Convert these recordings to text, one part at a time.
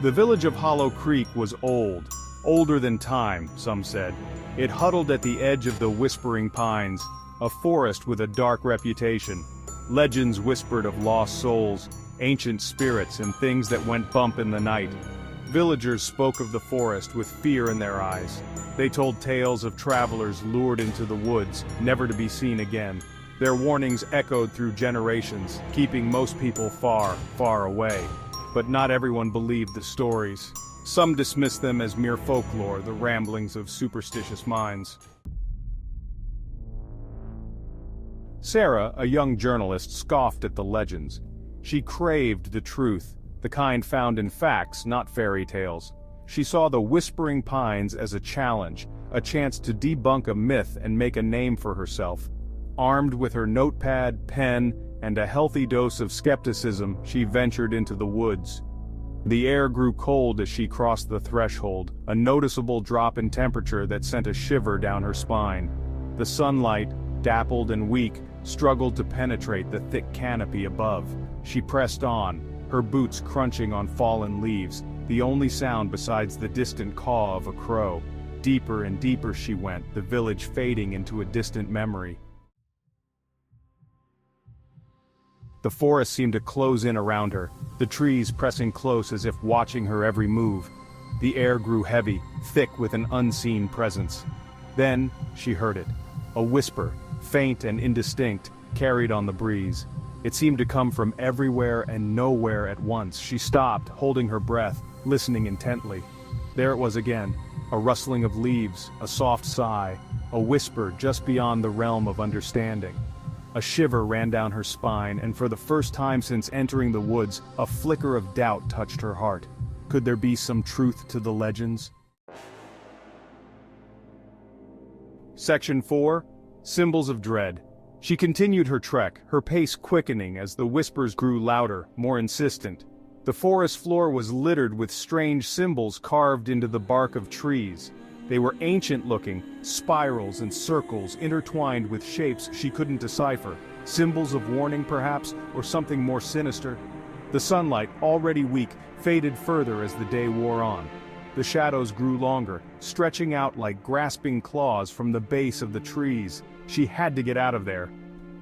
The village of Hollow Creek was old, older than time, some said. It huddled at the edge of the Whispering Pines, a forest with a dark reputation. Legends whispered of lost souls, ancient spirits and things that went bump in the night. Villagers spoke of the forest with fear in their eyes. They told tales of travelers lured into the woods, never to be seen again. Their warnings echoed through generations, keeping most people far, far away. But not everyone believed the stories. Some dismissed them as mere folklore, the ramblings of superstitious minds. Sarah, a young journalist, scoffed at the legends. She craved the truth, the kind found in facts, not fairy tales. She saw the Whispering Pines as a challenge, a chance to debunk a myth and make a name for herself. Armed with her notepad, pen, and a healthy dose of skepticism, she ventured into the woods. The air grew cold as she crossed the threshold, a noticeable drop in temperature that sent a shiver down her spine. The sunlight, dappled and weak, struggled to penetrate the thick canopy above. She pressed on, her boots crunching on fallen leaves, the only sound besides the distant caw of a crow. Deeper and deeper she went, the village fading into a distant memory. The forest seemed to close in around her, the trees pressing close as if watching her every move. The air grew heavy, thick with an unseen presence. Then, she heard it. A whisper, faint and indistinct, carried on the breeze. It seemed to come from everywhere and nowhere at once. She stopped, holding her breath, listening intently. There it was again, a rustling of leaves, a soft sigh, a whisper just beyond the realm of understanding. A shiver ran down her spine, and for the first time since entering the woods, a flicker of doubt touched her heart. Could there be some truth to the legends? Section 4. Symbols of Dread. She continued her trek, her pace quickening as the whispers grew louder, more insistent. The forest floor was littered with strange symbols carved into the bark of trees. They were ancient-looking, spirals and circles intertwined with shapes she couldn't decipher. Symbols of warning, perhaps, or something more sinister. The sunlight, already weak, faded further as the day wore on. The shadows grew longer, stretching out like grasping claws from the base of the trees. She had to get out of there.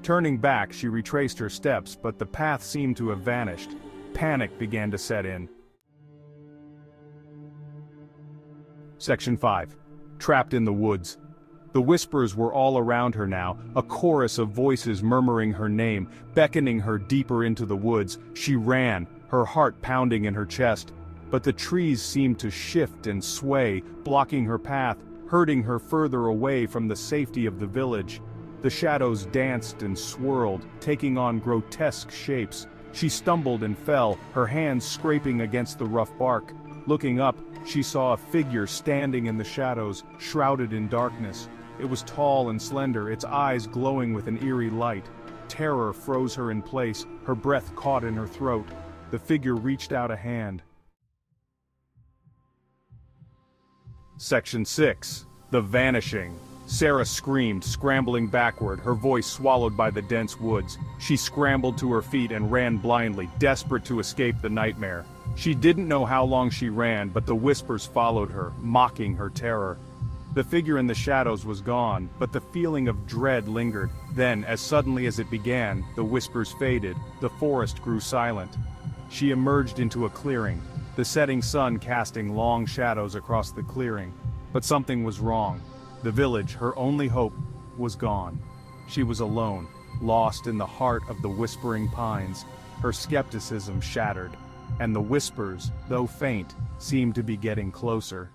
Turning back, she retraced her steps, but the path seemed to have vanished. Panic began to set in. Section 5. Trapped in the woods. The whispers were all around her now, a chorus of voices murmuring her name, beckoning her deeper into the woods. She ran, her heart pounding in her chest. But the trees seemed to shift and sway, blocking her path, herding her further away from the safety of the village. The shadows danced and swirled, taking on grotesque shapes. She stumbled and fell, her hands scraping against the rough bark. Looking up, she saw a figure standing in the shadows, shrouded in darkness. It was tall and slender, its eyes glowing with an eerie light. Terror froze her in place, her breath caught in her throat. The figure reached out a hand. Section 6. The Vanishing. Sarah screamed, scrambling backward, her voice swallowed by the dense woods. She scrambled to her feet and ran blindly, desperate to escape the nightmare. She didn't know how long she ran, but the whispers followed her, mocking her terror. The figure in the shadows was gone, but the feeling of dread lingered. Then, as suddenly as it began, the whispers faded, the forest grew silent. She emerged into a clearing, the setting sun casting long shadows across the clearing. But something was wrong. The village, her only hope, was gone. She was alone, lost in the heart of the Whispering Pines, her skepticism shattered. And the whispers, though faint, seemed to be getting closer.